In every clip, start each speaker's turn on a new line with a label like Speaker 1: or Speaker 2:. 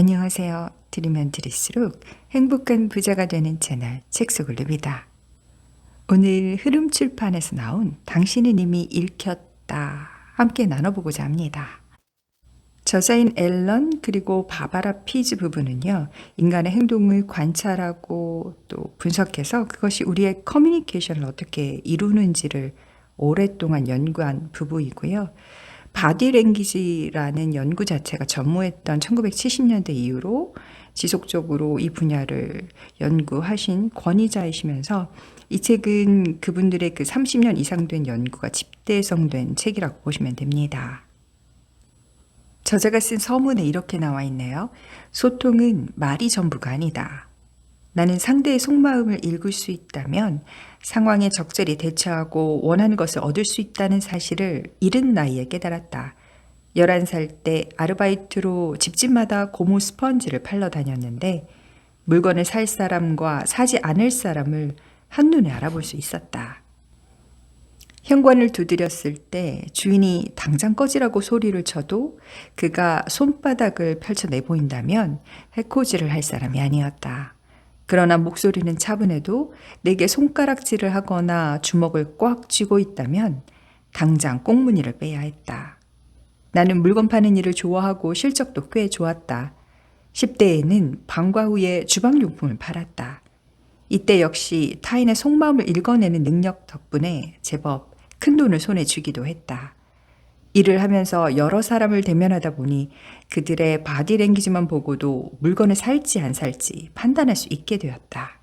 Speaker 1: 안녕하세요. 들으면 들을수록 행복한 부자가 되는 채널 책 속을 릅니다. 오늘 흐름 출판에서 나온 당신은 이미 읽혔다 함께 나눠보고자 합니다. 저자인 앨런 그리고 바바라 피즈 부부는요, 인간의 행동을 관찰하고 또 분석해서 그것이 우리의 커뮤니케이션을 어떻게 이루는지를 오랫동안 연구한 부부이고요. 바디랭귀지라는 연구 자체가 전무했던 1970년대 이후로 지속적으로 이 분야를 연구하신 권위자이시면서 이 책은 그분들의 그 30년 이상 된 연구가 집대성된 책이라고 보시면 됩니다. 저자가 쓴 서문에 이렇게 나와 있네요. 소통은 말이 전부가 아니다. 나는 상대의 속마음을 읽을 수 있다면 상황에 적절히 대처하고 원하는 것을 얻을 수 있다는 사실을 이른 나이에 깨달았다. 11살 때 아르바이트로 집집마다 고무 스펀지를 팔러 다녔는데 물건을 살 사람과 사지 않을 사람을 한눈에 알아볼 수 있었다. 현관을 두드렸을 때 주인이 당장 꺼지라고 소리를 쳐도 그가 손바닥을 펼쳐 내보인다면 해코지를 할 사람이 아니었다. 그러나 목소리는 차분해도 내게 손가락질을 하거나 주먹을 꽉 쥐고 있다면 당장 꽁무니를 빼야 했다. 나는 물건 파는 일을 좋아하고 실적도 꽤 좋았다. 10대에는 방과 후에 주방용품을 팔았다. 이때 역시 타인의 속마음을 읽어내는 능력 덕분에 제법 큰 돈을 손에 쥐기도 했다. 일을 하면서 여러 사람을 대면하다 보니 그들의 바디랭귀지만 보고도 물건을 살지 안 살지 판단할 수 있게 되었다.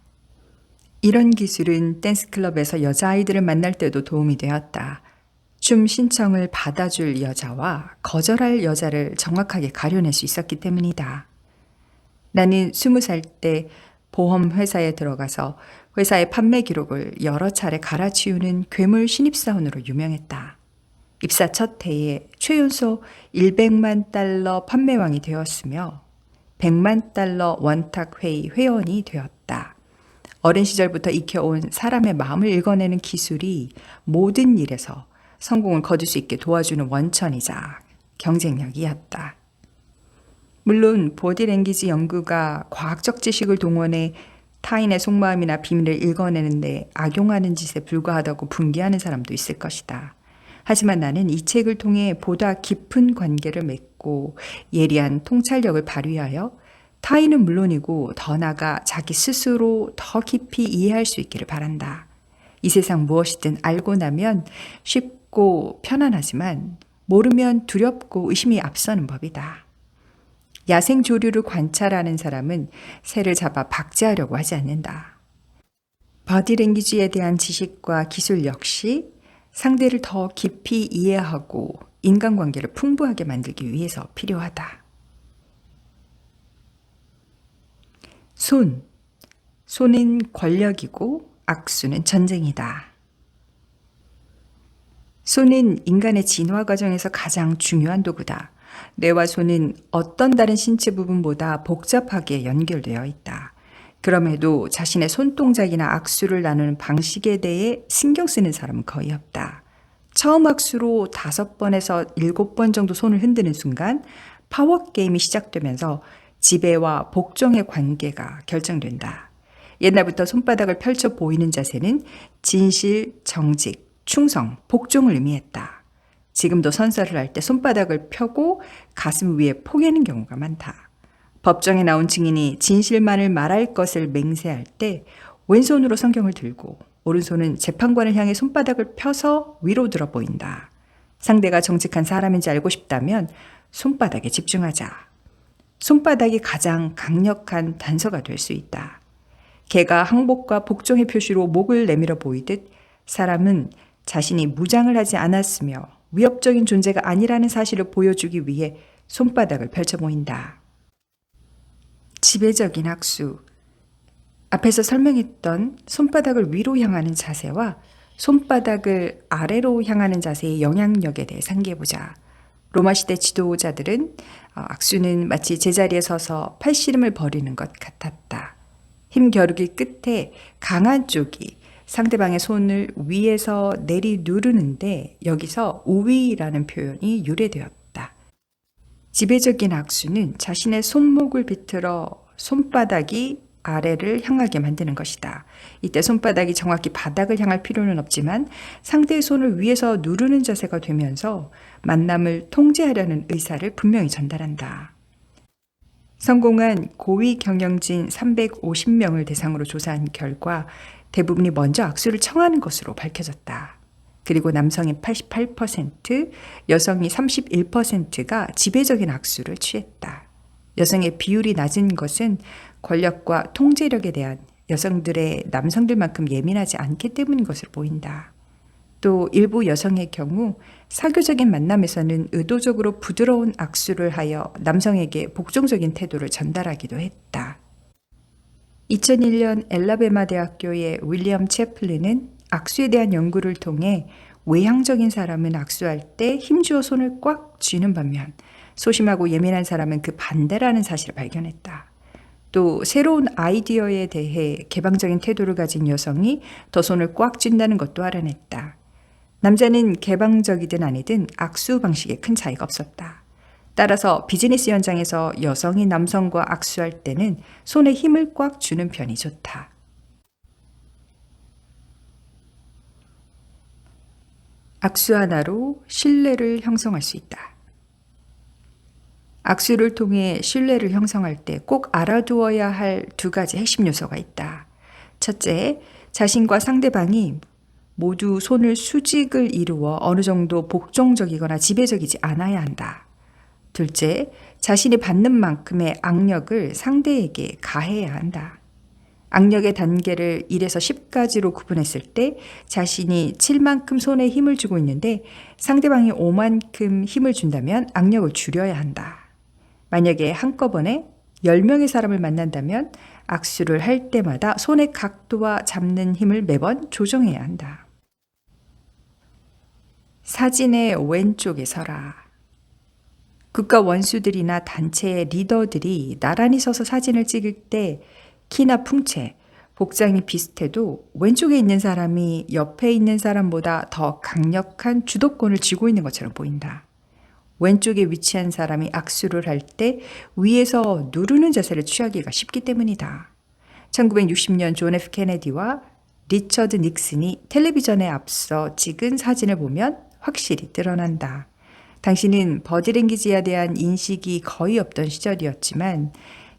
Speaker 1: 이런 기술은 댄스클럽에서 여자아이들을 만날 때도 도움이 되었다. 춤 신청을 받아줄 여자와 거절할 여자를 정확하게 가려낼 수 있었기 때문이다. 나는 20살 때 보험회사에 들어가서 회사의 판매 기록을 여러 차례 갈아치우는 괴물 신입사원으로 유명했다. 입사 첫 해에 최연소 100만 달러 판매왕이 되었으며 100만 달러 원탁회의 회원이 되었다. 어린 시절부터 익혀온 사람의 마음을 읽어내는 기술이 모든 일에서 성공을 거둘 수 있게 도와주는 원천이자 경쟁력이었다. 물론 보디랭귀지 연구가 과학적 지식을 동원해 타인의 속마음이나 비밀을 읽어내는데 악용하는 짓에 불과하다고 분개하는 사람도 있을 것이다. 하지만 나는 이 책을 통해 보다 깊은 관계를 맺고 예리한 통찰력을 발휘하여 타인은 물론이고 더 나아가 자기 스스로 더 깊이 이해할 수 있기를 바란다. 이 세상 무엇이든 알고 나면 쉽고 편안하지만 모르면 두렵고 의심이 앞서는 법이다. 야생 조류를 관찰하는 사람은 새를 잡아 박제하려고 하지 않는다. 바디랭귀지에 대한 지식과 기술 역시 상대를 더 깊이 이해하고 인간관계를 풍부하게 만들기 위해서 필요하다. 손은 권력이고 악수는 전쟁이다. 손은 인간의 진화 과정에서 가장 중요한 도구다. 뇌와 손은 어떤 다른 신체 부분보다 복잡하게 연결되어 있다. 그럼에도 자신의 손동작이나 악수를 나누는 방식에 대해 신경 쓰는 사람은 거의 없다. 처음 악수로 5번에서 7번 정도 손을 흔드는 순간 파워게임이 시작되면서 지배와 복종의 관계가 결정된다. 옛날부터 손바닥을 펼쳐 보이는 자세는 진실, 정직, 충성, 복종을 의미했다. 지금도 선서를 할 때 손바닥을 펴고 가슴 위에 포개는 경우가 많다. 법정에 나온 증인이 진실만을 말할 것을 맹세할 때 왼손으로 성경을 들고 오른손은 재판관을 향해 손바닥을 펴서 위로 들어 보인다. 상대가 정직한 사람인지 알고 싶다면 손바닥에 집중하자. 손바닥이 가장 강력한 단서가 될 수 있다. 개가 항복과 복종의 표시로 목을 내밀어 보이듯 사람은 자신이 무장을 하지 않았으며 위협적인 존재가 아니라는 사실을 보여주기 위해 손바닥을 펼쳐 보인다. 지배적인 악수. 앞에서 설명했던 손바닥을 위로 향하는 자세와 손바닥을 아래로 향하는 자세의 영향력에 대해 상기해보자. 로마 시대 지도자들은 악수는 마치 제자리에 서서 팔씨름을 벌이는 것 같았다. 힘겨루기 끝에 강한 쪽이 상대방의 손을 위에서 내리 누르는데 여기서 우위라는 표현이 유래되었다. 지배적인 악수는 자신의 손목을 비틀어 손바닥이 아래를 향하게 만드는 것이다. 이때 손바닥이 정확히 바닥을 향할 필요는 없지만 상대의 손을 위에서 누르는 자세가 되면서 만남을 통제하려는 의사를 분명히 전달한다. 성공한 고위 경영진 350명을 대상으로 조사한 결과 대부분이 먼저 악수를 청하는 것으로 밝혀졌다. 그리고 남성이 88%, 여성이 31%가 지배적인 악수를 취했다. 여성의 비율이 낮은 것은 권력과 통제력에 대한 여성들의 남성들만큼 예민하지 않기 때문인 것으로 보인다. 또 일부 여성의 경우 사교적인 만남에서는 의도적으로 부드러운 악수를 하여 남성에게 복종적인 태도를 전달하기도 했다. 2001년 엘라베마 대학교의 윌리엄 채플린은 악수에 대한 연구를 통해 외향적인 사람은 악수할 때 힘주어 손을 꽉 쥐는 반면 소심하고 예민한 사람은 그 반대라는 사실을 발견했다. 또 새로운 아이디어에 대해 개방적인 태도를 가진 여성이 더 손을 꽉 쥔다는 것도 알아냈다. 남자는 개방적이든 아니든 악수 방식에 큰 차이가 없었다. 따라서 비즈니스 현장에서 여성이 남성과 악수할 때는 손에 힘을 꽉 주는 편이 좋다. 악수 하나로 신뢰를 형성할 수 있다. 악수를 통해 신뢰를 형성할 때 꼭 알아두어야 할 두 가지 핵심 요소가 있다. 첫째, 자신과 상대방이 모두 손을 수직을 이루어 어느 정도 복종적이거나 지배적이지 않아야 한다. 둘째, 자신이 받는 만큼의 악력을 상대에게 가해야 한다. 악력의 단계를 1에서 10까지로 구분했을 때 자신이 7만큼 손에 힘을 주고 있는데 상대방이 5만큼 힘을 준다면 악력을 줄여야 한다. 만약에 한꺼번에 10명의 사람을 만난다면 악수를 할 때마다 손의 각도와 잡는 힘을 매번 조정해야 한다. 사진의 왼쪽에 서라. 국가 원수들이나 단체의 리더들이 나란히 서서 사진을 찍을 때 키나 풍채, 복장이 비슷해도 왼쪽에 있는 사람이 옆에 있는 사람보다 더 강력한 주도권을 쥐고 있는 것처럼 보인다. 왼쪽에 위치한 사람이 악수를 할 때 위에서 누르는 자세를 취하기가 쉽기 때문이다. 1960년 존 F 케네디와 리처드 닉슨이 텔레비전에 앞서 찍은 사진을 보면 확실히 드러난다. 당시는 버디랭귀지에 대한 인식이 거의 없던 시절이었지만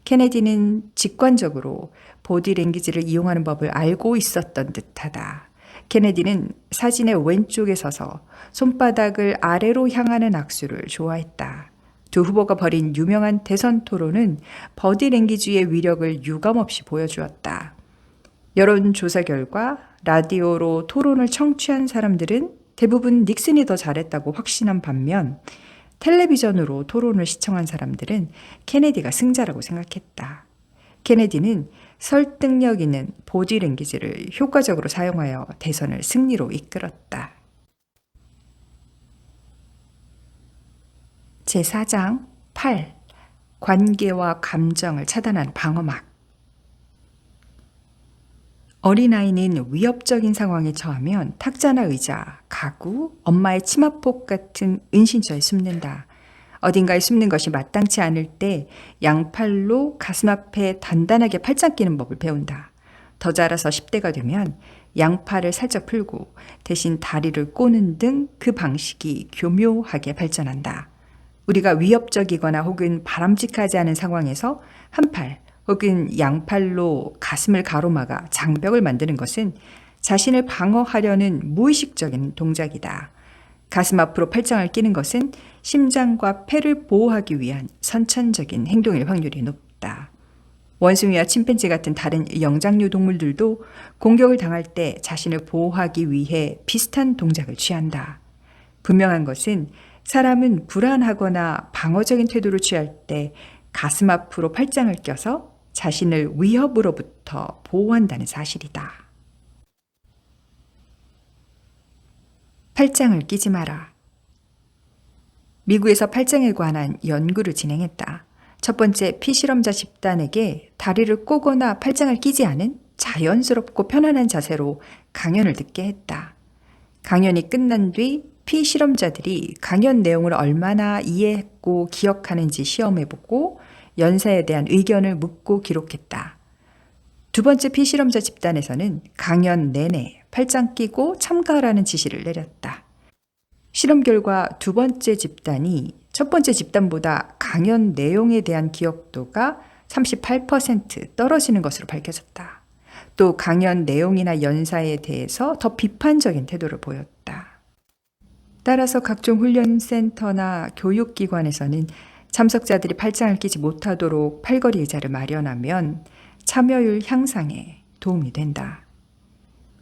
Speaker 1: 케네디는 직관적으로 보디랭귀지를 이용하는 법을 알고 있었던 듯하다. 케네디는 사진의 왼쪽에 서서 손바닥을 아래로 향하는 악수를 좋아했다. 두 후보가 벌인 유명한 대선 토론은 버디랭귀지의 위력을 유감없이 보여주었다. 여론조사 결과 라디오로 토론을 청취한 사람들은 대부분 닉슨이 더 잘했다고 확신한 반면 텔레비전으로 토론을 시청한 사람들은 케네디가 승자라고 생각했다. 케네디는 설득력 있는 보디랭귀지를 효과적으로 사용하여 대선을 승리로 이끌었다. 제4장 8. 관계와 감정을 차단한 방어막. 어린아이는 위협적인 상황에 처하면 탁자나 의자, 가구, 엄마의 치마폭 같은 은신처에 숨는다. 어딘가에 숨는 것이 마땅치 않을 때 양팔로 가슴 앞에 단단하게 팔짱 끼는 법을 배운다. 더 자라서 10대가 되면 양팔을 살짝 풀고 대신 다리를 꼬는 등 그 방식이 교묘하게 발전한다. 우리가 위협적이거나 혹은 바람직하지 않은 상황에서 한 팔, 혹은 양팔로 가슴을 가로막아 장벽을 만드는 것은 자신을 방어하려는 무의식적인 동작이다. 가슴 앞으로 팔짱을 끼는 것은 심장과 폐를 보호하기 위한 선천적인 행동일 확률이 높다. 원숭이와 침팬지 같은 다른 영장류 동물들도 공격을 당할 때 자신을 보호하기 위해 비슷한 동작을 취한다. 분명한 것은 사람은 불안하거나 방어적인 태도를 취할 때 가슴 앞으로 팔짱을 껴서 자신을 위협으로부터 보호한다는 사실이다. 팔짱을 끼지 마라. 미국에서 팔짱에 관한 연구를 진행했다. 첫 번째 피실험자 집단에게 다리를 꼬거나 팔짱을 끼지 않은 자연스럽고 편안한 자세로 강연을 듣게 했다. 강연이 끝난 뒤 피실험자들이 강연 내용을 얼마나 이해했고 기억하는지 시험해보고 연사에 대한 의견을 묻고 기록했다. 두 번째 피실험자 집단에서는 강연 내내 팔짱 끼고 참가하라는 지시를 내렸다. 실험 결과 두 번째 집단이 첫 번째 집단보다 강연 내용에 대한 기억도가 38% 떨어지는 것으로 밝혀졌다. 또 강연 내용이나 연사에 대해서 더 비판적인 태도를 보였다. 따라서 각종 훈련센터나 교육기관에서는 참석자들이 팔짱을 끼지 못하도록 팔걸이 의자를 마련하면 참여율 향상에 도움이 된다.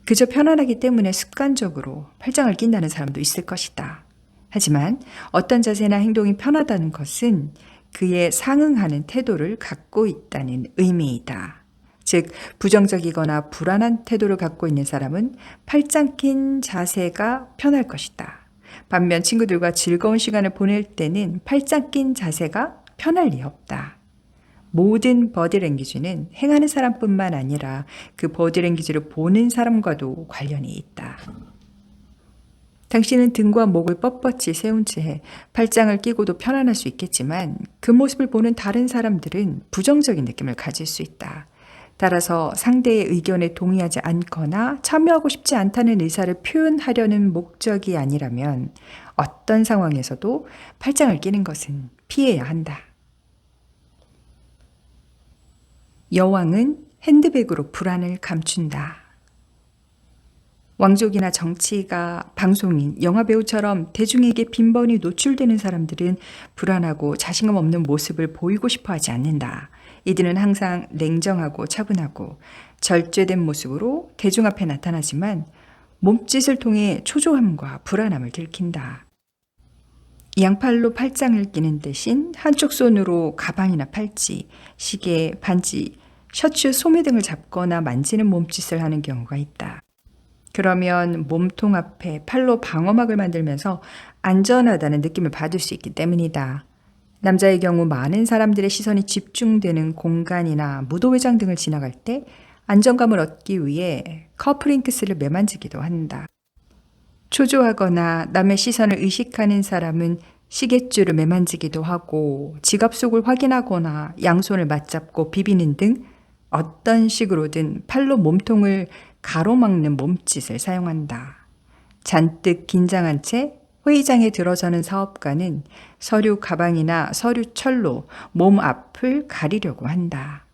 Speaker 1: 그저 편안하기 때문에 습관적으로 팔짱을 낀다는 사람도 있을 것이다. 하지만 어떤 자세나 행동이 편하다는 것은 그에 상응하는 태도를 갖고 있다는 의미이다. 즉, 부정적이거나 불안한 태도를 갖고 있는 사람은 팔짱 낀 자세가 편할 것이다. 반면 친구들과 즐거운 시간을 보낼 때는 팔짱 낀 자세가 편할 리 없다. 모든 버디랭귀지는 행하는 사람뿐만 아니라 그 버디랭귀지를 보는 사람과도 관련이 있다. 당신은 등과 목을 뻣뻣이 세운 채 팔짱을 끼고도 편안할 수 있겠지만 그 모습을 보는 다른 사람들은 부정적인 느낌을 가질 수 있다. 따라서 상대의 의견에 동의하지 않거나 참여하고 싶지 않다는 의사를 표현하려는 목적이 아니라면 어떤 상황에서도 팔짱을 끼는 것은 피해야 한다. 여왕은 핸드백으로 불안을 감춘다. 왕족이나 정치가, 방송인, 영화배우처럼 대중에게 빈번히 노출되는 사람들은 불안하고 자신감 없는 모습을 보이고 싶어 하지 않는다. 이들은 항상 냉정하고 차분하고 절제된 모습으로 대중 앞에 나타나지만 몸짓을 통해 초조함과 불안함을 들킨다. 양팔로 팔짱을 끼는 대신 한쪽 손으로 가방이나 팔찌, 시계, 반지, 셔츠, 소매 등을 잡거나 만지는 몸짓을 하는 경우가 있다. 그러면 몸통 앞에 팔로 방어막을 만들면서 안전하다는 느낌을 받을 수 있기 때문이다. 남자의 경우 많은 사람들의 시선이 집중되는 공간이나 무도회장 등을 지나갈 때 안정감을 얻기 위해 커플링크스를 매만지기도 한다. 초조하거나 남의 시선을 의식하는 사람은 시계줄을 매만지기도 하고 지갑 속을 확인하거나 양손을 맞잡고 비비는 등 어떤 식으로든 팔로 몸통을 가로막는 몸짓을 사용한다. 잔뜩 긴장한 채 회의장에 들어서는 사업가는 서류 가방이나 서류 철로 몸 앞을 가리려고 한다.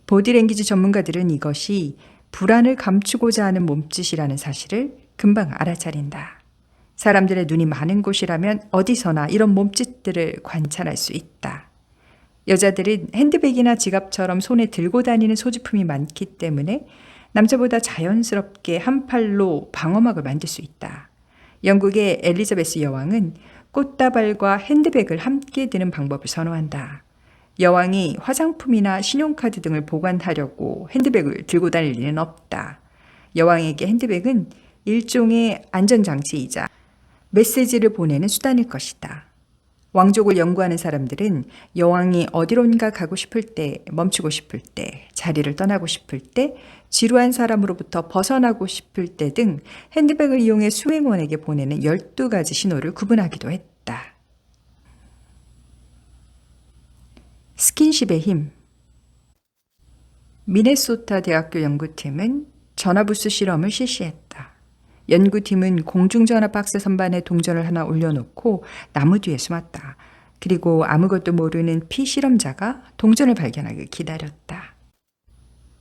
Speaker 1: 보디랭귀지 전문가들은 이것이 불안을 감추고자 하는 몸짓이라는 사실을 금방 알아차린다. 사람들의 눈이 많은 곳이라면 어디서나 이런 몸짓들을 관찰할 수 있다. 여자들은 핸드백이나 지갑처럼 손에 들고 다니는 소지품이 많기 때문에 남자보다 자연스럽게 한 팔로 방어막을 만들 수 있다. 영국의 엘리자베스 여왕은 꽃다발과 핸드백을 함께 드는 방법을 선호한다. 여왕이 화장품이나 신용카드 등을 보관하려고 핸드백을 들고 다닐 일은 없다. 여왕에게 핸드백은 일종의 안전장치이자 메시지를 보내는 수단일 것이다. 왕족을 연구하는 사람들은 여왕이 어디론가 가고 싶을 때, 멈추고 싶을 때, 자리를 떠나고 싶을 때, 지루한 사람으로부터 벗어나고 싶을 때 등 핸드백을 이용해 수행원에게 보내는 12가지 신호를 구분하기도 했다. 스킨십의 힘. 미네소타 대학교 연구팀은 전화부스 실험을 실시했다. 연구팀은 공중전화 박스 선반에 동전을 하나 올려놓고 나무 뒤에 숨었다. 그리고 아무것도 모르는 피실험자가 동전을 발견하길 기다렸다.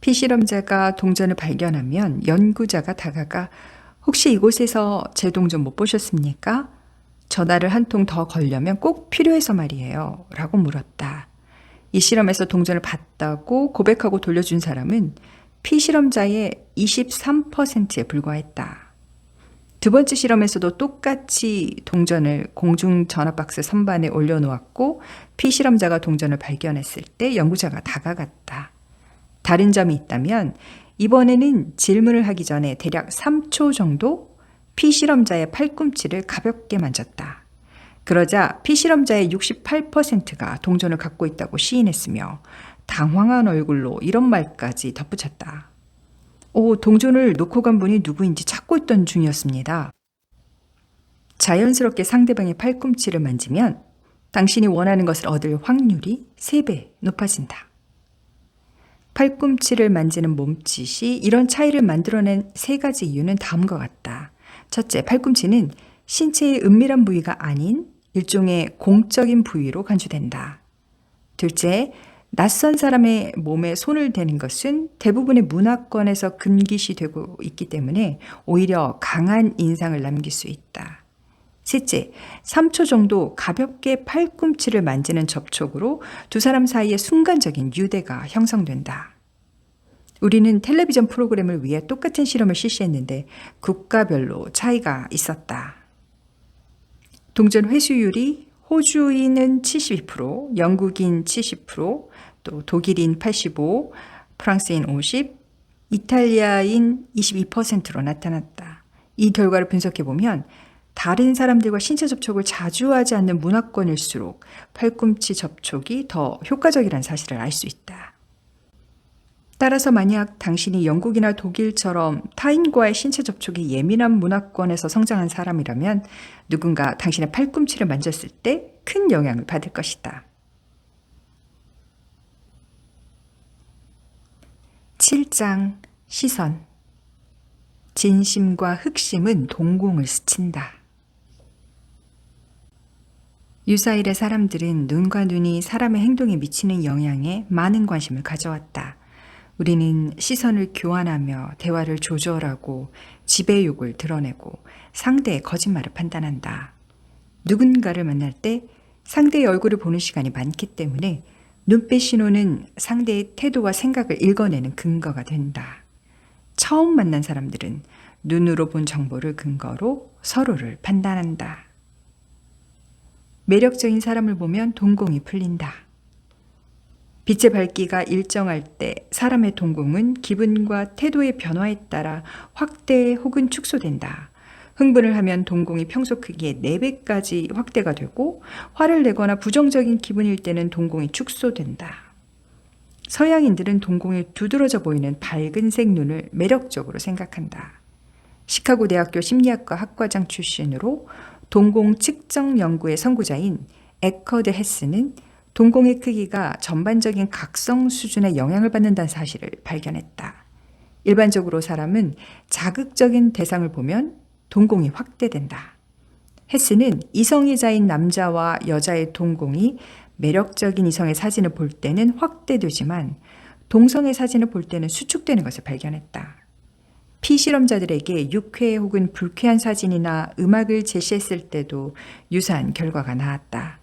Speaker 1: 피실험자가 동전을 발견하면 연구자가 다가가 혹시 이곳에서 제 동전 못 보셨습니까? 전화를 한 통 더 걸려면 꼭 필요해서 말이에요. 라고 물었다. 이 실험에서 동전을 봤다고 고백하고 돌려준 사람은 피실험자의 23%에 불과했다. 두 번째 실험에서도 똑같이 동전을 공중전화박스 선반에 올려놓았고 피실험자가 동전을 발견했을 때 연구자가 다가갔다. 다른 점이 있다면 이번에는 질문을 하기 전에 대략 3초 정도 피실험자의 팔꿈치를 가볍게 만졌다. 그러자 피실험자의 68%가 동전을 갖고 있다고 시인했으며 당황한 얼굴로 이런 말까지 덧붙였다. 동전을 놓고 간 분이 누구인지 찾고 있던 중이었습니다. 자연스럽게 상대방의 팔꿈치를 만지면 당신이 원하는 것을 얻을 확률이 3배 높아진다. 팔꿈치를 만지는 몸짓이 이런 차이를 만들어낸 3가지 이유는 다음과 같다. 첫째, 팔꿈치는 신체의 은밀한 부위가 아닌 일종의 공적인 부위로 간주된다. 둘째, 낯선 사람의 몸에 손을 대는 것은 대부분의 문화권에서 금기시되고 있기 때문에 오히려 강한 인상을 남길 수 있다. 셋째, 3초 정도 가볍게 팔꿈치를 만지는 접촉으로 두 사람 사이에 순간적인 유대가 형성된다. 우리는 텔레비전 프로그램을 위해 똑같은 실험을 실시했는데 국가별로 차이가 있었다. 동전 회수율이 호주인은 72%, 영국인 70%, 또 독일인 85%, 프랑스인 50%, 이탈리아인 22%로 나타났다. 이 결과를 분석해보면 다른 사람들과 신체 접촉을 자주 하지 않는 문화권일수록 팔꿈치 접촉이 더 효과적이라는 사실을 알 수 있다. 따라서 만약 당신이 영국이나 독일처럼 타인과의 신체 접촉이 예민한 문화권에서 성장한 사람이라면 누군가 당신의 팔꿈치를 만졌을 때 큰 영향을 받을 것이다. 7장 시선. 진심과 흑심은 동공을 스친다. 유사일의 사람들은 눈과 눈이 사람의 행동에 미치는 영향에 많은 관심을 가져왔다. 우리는 시선을 교환하며 대화를 조절하고 지배욕을 드러내고 상대의 거짓말을 판단한다. 누군가를 만날 때 상대의 얼굴을 보는 시간이 많기 때문에 눈빛 신호는 상대의 태도와 생각을 읽어내는 근거가 된다. 처음 만난 사람들은 눈으로 본 정보를 근거로 서로를 판단한다. 매력적인 사람을 보면 동공이 풀린다. 빛의 밝기가 일정할 때 사람의 동공은 기분과 태도의 변화에 따라 확대 혹은 축소된다. 흥분을 하면 동공이 평소 크기의 4배까지 확대가 되고 화를 내거나 부정적인 기분일 때는 동공이 축소된다. 서양인들은 동공이 두드러져 보이는 밝은색 눈을 매력적으로 생각한다. 시카고 대학교 심리학과 학과장 출신으로 동공 측정 연구의 선구자인 에커드 헤스는 동공의 크기가 전반적인 각성 수준에 영향을 받는다는 사실을 발견했다. 일반적으로 사람은 자극적인 대상을 보면 동공이 확대된다. 헤스는 이성애자인 남자와 여자의 동공이 매력적인 이성의 사진을 볼 때는 확대되지만 동성의 사진을 볼 때는 수축되는 것을 발견했다. 피실험자들에게 유쾌 혹은 불쾌한 사진이나 음악을 제시했을 때도 유사한 결과가 나왔다.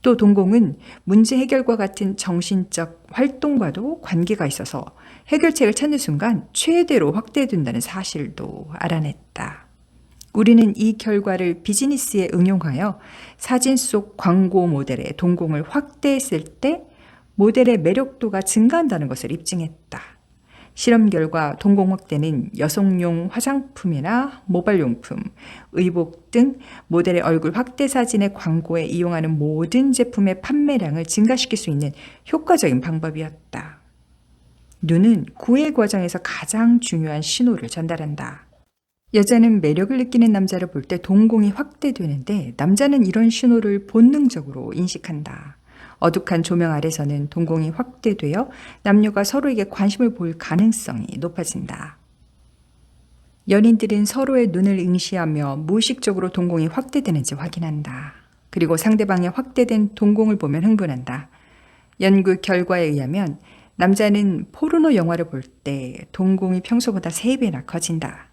Speaker 1: 또 동공은 문제 해결과 같은 정신적 활동과도 관계가 있어서 해결책을 찾는 순간 최대로 확대된다는 사실도 알아냈다. 우리는 이 결과를 비즈니스에 응용하여 사진 속 광고 모델의 동공을 확대했을 때 모델의 매력도가 증가한다는 것을 입증했다. 실험 결과 동공 확대는 여성용 화장품이나 모발용품, 의복 등 모델의 얼굴 확대 사진의 광고에 이용하는 모든 제품의 판매량을 증가시킬 수 있는 효과적인 방법이었다. 눈은 구애 과정에서 가장 중요한 신호를 전달한다. 여자는 매력을 느끼는 남자를 볼 때 동공이 확대되는데 남자는 이런 신호를 본능적으로 인식한다. 어둑한 조명 아래서는 동공이 확대되어 남녀가 서로에게 관심을 보일 가능성이 높아진다. 연인들은 서로의 눈을 응시하며 무의식적으로 동공이 확대되는지 확인한다. 그리고 상대방의 확대된 동공을 보면 흥분한다. 연구 결과에 의하면 남자는 포르노 영화를 볼 때 동공이 평소보다 3배나 커진다.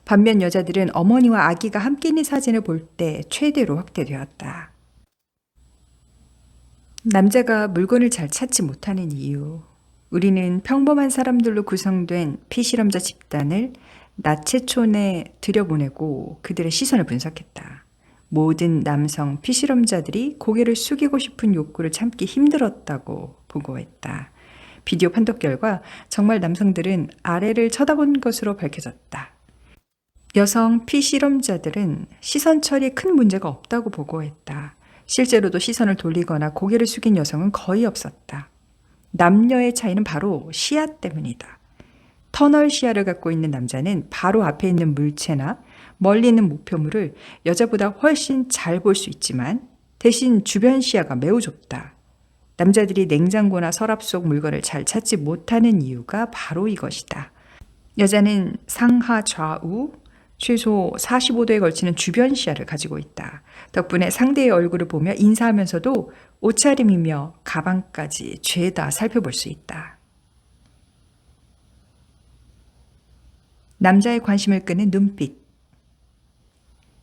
Speaker 1: 반면 여자들은 어머니와 아기가 함께 있는 사진을 볼 때 최대로 확대되었다. 남자가 물건을 잘 찾지 못하는 이유. 우리는 평범한 사람들로 구성된 피실험자 집단을 나체촌에 들여보내고 그들의 시선을 분석했다. 모든 남성 피실험자들이 고개를 숙이고 싶은 욕구를 참기 힘들었다고 보고했다. 비디오 판독 결과 정말 남성들은 아래를 쳐다본 것으로 밝혀졌다. 여성 피실험자들은 시선 처리에 큰 문제가 없다고 보고했다. 실제로도 시선을 돌리거나 고개를 숙인 여성은 거의 없었다. 남녀의 차이는 바로 시야 때문이다. 터널 시야를 갖고 있는 남자는 바로 앞에 있는 물체나 멀리 있는 목표물을 여자보다 훨씬 잘 볼 수 있지만 대신 주변 시야가 매우 좁다. 남자들이 냉장고나 서랍 속 물건을 잘 찾지 못하는 이유가 바로 이것이다. 여자는 상하 좌우 최소 45도에 걸치는 주변 시야를 가지고 있다. 덕분에 상대의 얼굴을 보며 인사하면서도 옷차림이며 가방까지 죄다 살펴볼 수 있다. 남자의 관심을 끄는 눈빛.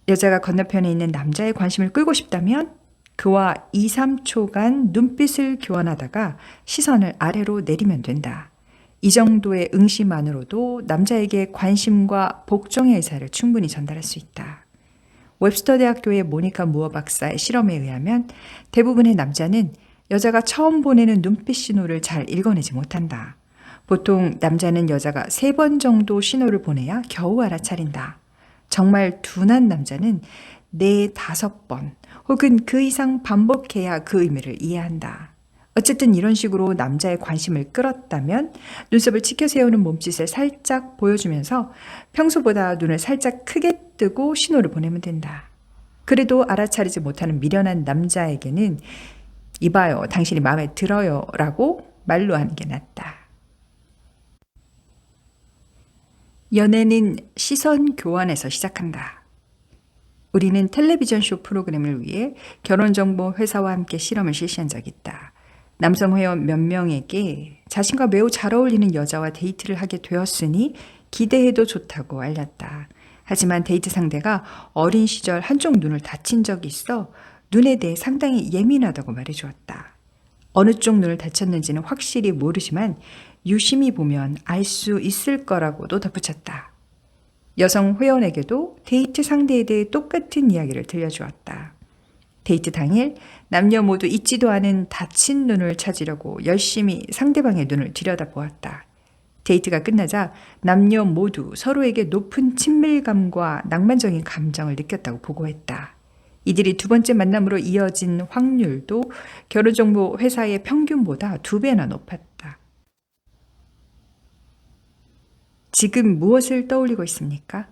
Speaker 1: 여자가 건너편에 있는 남자의 관심을 끌고 싶다면 그와 2, 3초간 눈빛을 교환하다가 시선을 아래로 내리면 된다. 이 정도의 응시만으로도 남자에게 관심과 복종의 의사를 충분히 전달할 수 있다. 웹스터 대학교의 모니카 무어 박사의 실험에 의하면 대부분의 남자는 여자가 처음 보내는 눈빛 신호를 잘 읽어내지 못한다. 보통 남자는 여자가 3번 정도 신호를 보내야 겨우 알아차린다. 정말 둔한 남자는 4, 5번 혹은 그 이상 반복해야 그 의미를 이해한다. 어쨌든 이런 식으로 남자의 관심을 끌었다면 눈썹을 치켜 세우는 몸짓을 살짝 보여주면서 평소보다 눈을 살짝 크게 뜨고 신호를 보내면 된다. 그래도 알아차리지 못하는 미련한 남자에게는 이봐요, 당신이 마음에 들어요 라고 말로 하는 게 낫다. 연애는 시선 교환에서 시작한다. 우리는 텔레비전 쇼 프로그램을 위해 결혼정보 회사와 함께 실험을 실시한 적이 있다. 남성 회원 몇 명에게 자신과 매우 잘 어울리는 여자와 데이트를 하게 되었으니 기대해도 좋다고 알렸다. 하지만 데이트 상대가 어린 시절 한쪽 눈을 다친 적이 있어 눈에 대해 상당히 예민하다고 말해주었다. 어느 쪽 눈을 다쳤는지는 확실히 모르지만 유심히 보면 알 수 있을 거라고도 덧붙였다. 여성 회원에게도 데이트 상대에 대해 똑같은 이야기를 들려주었다. 데이트 당일 남녀 모두 잊지도 않은 다친 눈을 찾으려고 열심히 상대방의 눈을 들여다보았다. 데이트가 끝나자 남녀 모두 서로에게 높은 친밀감과 낭만적인 감정을 느꼈다고 보고했다. 이들이 두 번째 만남으로 이어진 확률도 결혼정보 회사의 평균보다 2배나 높았다. 지금 무엇을 떠올리고 있습니까?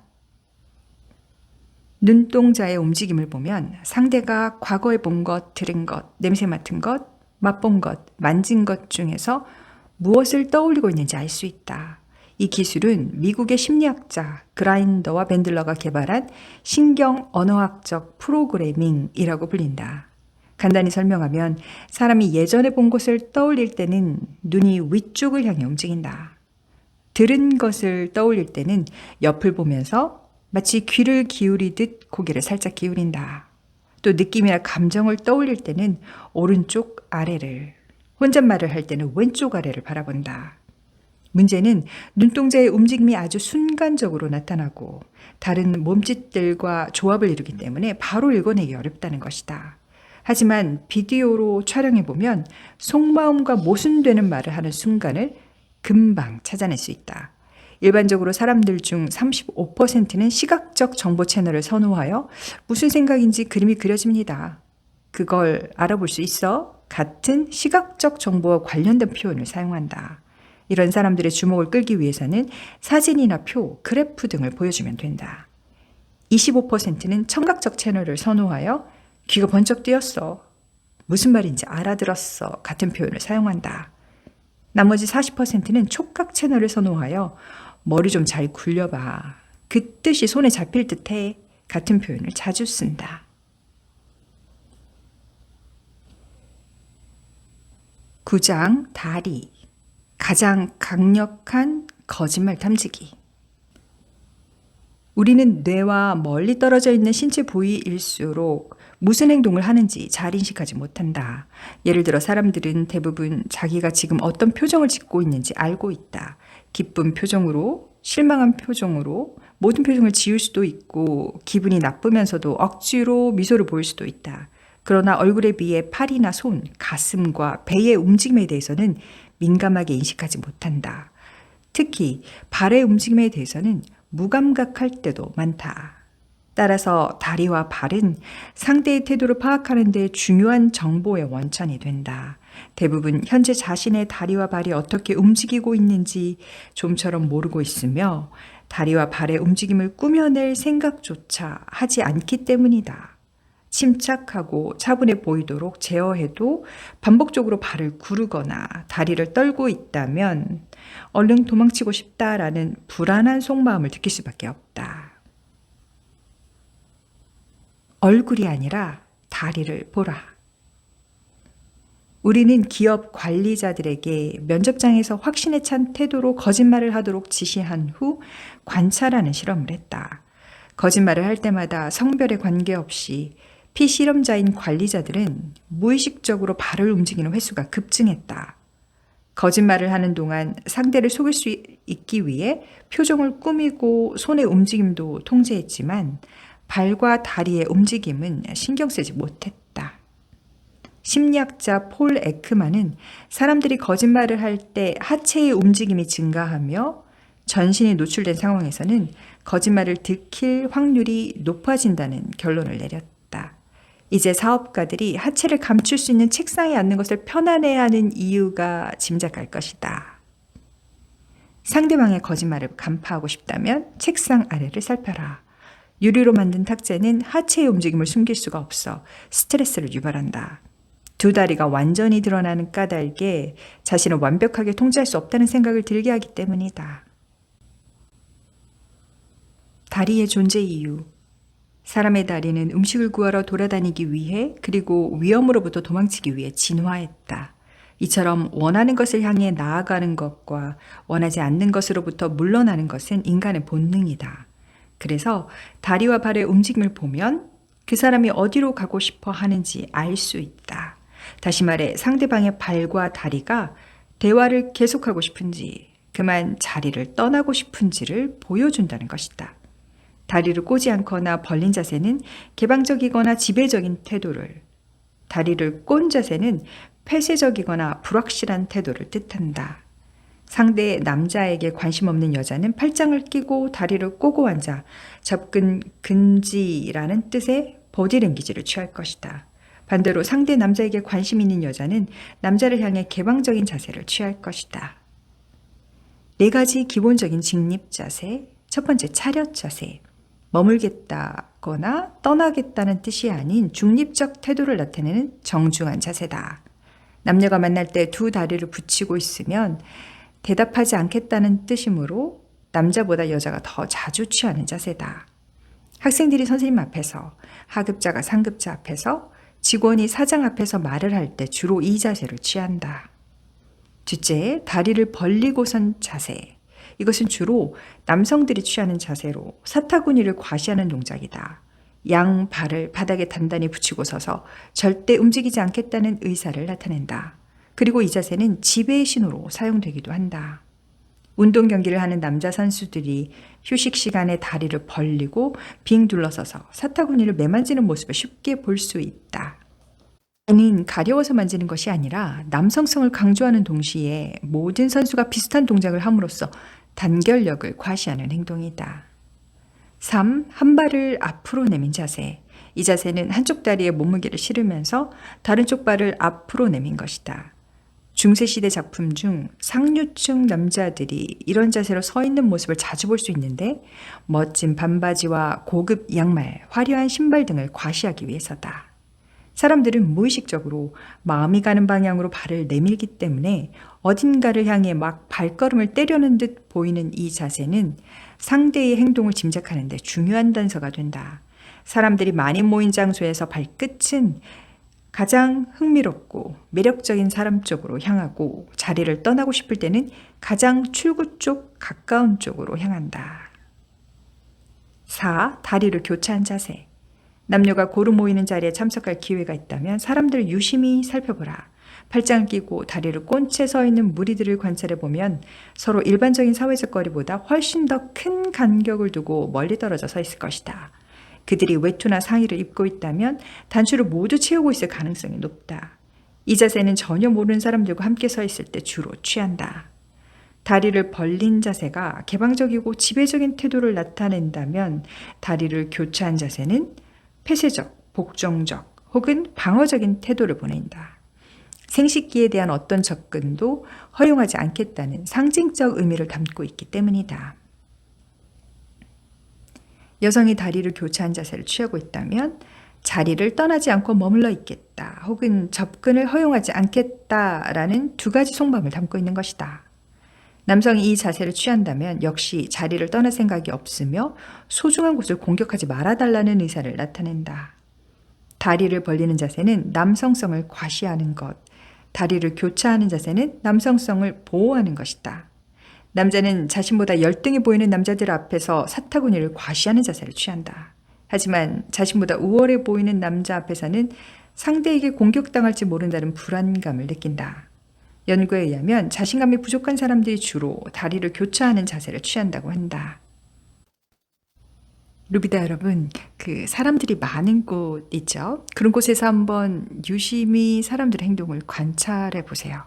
Speaker 1: 눈동자의 움직임을 보면 상대가 과거에 본 것, 들은 것, 냄새 맡은 것, 맛본 것, 만진 것 중에서 무엇을 떠올리고 있는지 알 수 있다. 이 기술은 미국의 심리학자 그라인더와 밴들러가 개발한 신경 언어학적 프로그래밍이라고 불린다. 간단히 설명하면 사람이 예전에 본 것을 떠올릴 때는 눈이 위쪽을 향해 움직인다. 들은 것을 떠올릴 때는 옆을 보면서 마치 귀를 기울이듯 고개를 살짝 기울인다. 또 느낌이나 감정을 떠올릴 때는 오른쪽 아래를, 혼잣말을 할 때는 왼쪽 아래를 바라본다. 문제는 눈동자의 움직임이 아주 순간적으로 나타나고 다른 몸짓들과 조합을 이루기 때문에 바로 읽어내기 어렵다는 것이다. 하지만 비디오로 촬영해보면 속마음과 모순되는 말을 하는 순간을 금방 찾아낼 수 있다. 일반적으로 사람들 중 35%는 시각적 정보 채널을 선호하여 무슨 생각인지 그림이 그려집니다. 그걸 알아볼 수 있어? 같은 시각적 정보와 관련된 표현을 사용한다. 이런 사람들의 주목을 끌기 위해서는 사진이나 표, 그래프 등을 보여주면 된다. 25%는 청각적 채널을 선호하여 귀가 번쩍 뜨였어, 무슨 말인지 알아들었어 같은 표현을 사용한다. 나머지 40%는 촉각 채널을 선호하여 머리 좀 잘 굴려봐, 그 뜻이 손에 잡힐 듯해 같은 표현을 자주 쓴다. 구장 다리, 가장 강력한 거짓말 탐지기. 우리는 뇌와 멀리 떨어져 있는 신체 부위일수록 무슨 행동을 하는지 잘 인식하지 못한다. 예를 들어 사람들은 대부분 자기가 지금 어떤 표정을 짓고 있는지 알고 있다. 기쁜 표정으로, 실망한 표정으로 모든 표정을 지을 수도 있고 기분이 나쁘면서도 억지로 미소를 보일 수도 있다. 그러나 얼굴에 비해 팔이나 손, 가슴과 배의 움직임에 대해서는 민감하게 인식하지 못한다. 특히 발의 움직임에 대해서는 무감각할 때도 많다. 따라서 다리와 발은 상대의 태도를 파악하는 데 중요한 정보의 원천이 된다. 대부분 현재 자신의 다리와 발이 어떻게 움직이고 있는지 좀처럼 모르고 있으며 다리와 발의 움직임을 꾸며낼 생각조차 하지 않기 때문이다. 침착하고 차분해 보이도록 제어해도 반복적으로 발을 구르거나 다리를 떨고 있다면 얼른 도망치고 싶다라는 불안한 속마음을 느낄 수밖에 없다. 얼굴이 아니라 다리를 보라. 우리는 기업 관리자들에게 면접장에서 확신에 찬 태도로 거짓말을 하도록 지시한 후 관찰하는 실험을 했다. 거짓말을 할 때마다 성별에 관계없이 피실험자인 관리자들은 무의식적으로 발을 움직이는 횟수가 급증했다. 거짓말을 하는 동안 상대를 속일 수 있기 위해 표정을 꾸미고 손의 움직임도 통제했지만 발과 다리의 움직임은 신경 쓰지 못했다. 심리학자 폴 에크만은 사람들이 거짓말을 할 때 하체의 움직임이 증가하며 전신이 노출된 상황에서는 거짓말을 들킬 확률이 높아진다는 결론을 내렸다. 이제 사업가들이 하체를 감출 수 있는 책상에 앉는 것을 편안해하는 이유가 짐작할 것이다. 상대방의 거짓말을 간파하고 싶다면 책상 아래를 살펴라. 유리로 만든 탁자는 하체의 움직임을 숨길 수가 없어 스트레스를 유발한다. 두 다리가 완전히 드러나는 까닭에 자신을 완벽하게 통제할 수 없다는 생각을 들게 하기 때문이다. 다리의 존재 이유. 사람의 다리는 음식을 구하러 돌아다니기 위해 그리고 위험으로부터 도망치기 위해 진화했다. 이처럼 원하는 것을 향해 나아가는 것과 원하지 않는 것으로부터 물러나는 것은 인간의 본능이다. 그래서 다리와 발의 움직임을 보면 그 사람이 어디로 가고 싶어 하는지 알 수 있다. 다시 말해 상대방의 발과 다리가 대화를 계속하고 싶은지 그만 자리를 떠나고 싶은지를 보여준다는 것이다. 다리를 꼬지 않거나 벌린 자세는 개방적이거나 지배적인 태도를, 다리를 꼰 자세는 폐쇄적이거나 불확실한 태도를 뜻한다. 상대 남자에게 관심 없는 여자는 팔짱을 끼고 다리를 꼬고 앉아 접근 금지라는 뜻의 보디랭귀지를 취할 것이다. 반대로 상대 남자에게 관심 있는 여자는 남자를 향해 개방적인 자세를 취할 것이다. 4가지 기본적인 직립 자세. 첫 번째, 차렷 자세. 머물겠다거나 떠나겠다는 뜻이 아닌 중립적 태도를 나타내는 정중한 자세다. 남녀가 만날 때 두 다리를 붙이고 있으면 대답하지 않겠다는 뜻이므로 남자보다 여자가 더 자주 취하는 자세다. 학생들이 선생님 앞에서, 하급자가 상급자 앞에서, 직원이 사장 앞에서 말을 할 때 주로 이 자세를 취한다. 둘째, 다리를 벌리고 선 자세. 이것은 주로 남성들이 취하는 자세로 사타구니를 과시하는 동작이다. 양 발을 바닥에 단단히 붙이고 서서 절대 움직이지 않겠다는 의사를 나타낸다. 그리고 이 자세는 지배의 신호로 사용되기도 한다. 운동 경기를 하는 남자 선수들이 휴식 시간에 다리를 벌리고 빙 둘러서서 사타구니를 매만지는 모습을 쉽게 볼 수 있다. 이는 가려워서 만지는 것이 아니라 남성성을 강조하는 동시에 모든 선수가 비슷한 동작을 함으로써 단결력을 과시하는 행동이다. 3. 한 발을 앞으로 내민 자세. 이 자세는 한쪽 다리에 몸무게를 실으면서 다른 쪽 발을 앞으로 내민 것이다. 중세시대 작품 중 상류층 남자들이 이런 자세로 서 있는 모습을 자주 볼 수 있는데 멋진 반바지와 고급 양말, 화려한 신발 등을 과시하기 위해서다. 사람들은 무의식적으로 마음이 가는 방향으로 발을 내밀기 때문에 어딘가를 향해 막 발걸음을 때려는 듯 보이는 이 자세는 상대의 행동을 짐작하는 데 중요한 단서가 된다. 사람들이 많이 모인 장소에서 발끝은 가장 흥미롭고 매력적인 사람 쪽으로 향하고 자리를 떠나고 싶을 때는 가장 출구 쪽 가까운 쪽으로 향한다. 4. 다리를 교차한 자세. 남녀가 고루 모이는 자리에 참석할 기회가 있다면 사람들을 유심히 살펴보라. 팔짱을 끼고 다리를 꼰 채 서 있는 무리들을 관찰해보면 서로 일반적인 사회적 거리보다 훨씬 더 큰 간격을 두고 멀리 떨어져 서 있을 것이다. 그들이 외투나 상의를 입고 있다면 단추를 모두 채우고 있을 가능성이 높다. 이 자세는 전혀 모르는 사람들과 함께 서 있을 때 주로 취한다. 다리를 벌린 자세가 개방적이고 지배적인 태도를 나타낸다면 다리를 교차한 자세는 폐쇄적, 복종적 혹은 방어적인 태도를 보낸다. 생식기에 대한 어떤 접근도 허용하지 않겠다는 상징적 의미를 담고 있기 때문이다. 여성이 다리를 교차한 자세를 취하고 있다면 자리를 떠나지 않고 머물러 있겠다, 혹은 접근을 허용하지 않겠다라는 두 가지 속마음을 담고 있는 것이다. 남성이 이 자세를 취한다면 역시 자리를 떠날 생각이 없으며 소중한 곳을 공격하지 말아달라는 의사를 나타낸다. 다리를 벌리는 자세는 남성성을 과시하는 것, 다리를 교차하는 자세는 남성성을 보호하는 것이다. 남자는 자신보다 열등해 보이는 남자들 앞에서 사타구니를 과시하는 자세를 취한다. 하지만 자신보다 우월해 보이는 남자 앞에서는 상대에게 공격당할지 모른다는 불안감을 느낀다. 연구에 의하면 자신감이 부족한 사람들이 주로 다리를 교차하는 자세를 취한다고 한다. 루비다 여러분, 그 사람들이 많은 곳 있죠? 그런 곳에서 한번 유심히 사람들의 행동을 관찰해 보세요.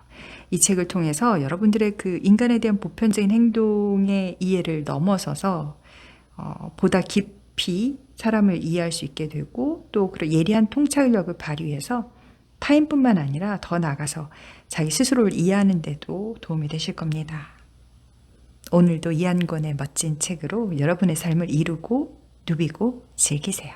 Speaker 1: 이 책을 통해서 여러분들의 그 인간에 대한 보편적인 행동의 이해를 넘어서서 보다 깊이 사람을 이해할 수 있게 되고, 또 그런 예리한 통찰력을 발휘해서 타인뿐만 아니라 더 나아가서 자기 스스로를 이해하는 데도 도움이 되실 겁니다. 오늘도 이한권의 멋진 책으로 여러분의 삶을 이루고 누비고 즐기세요.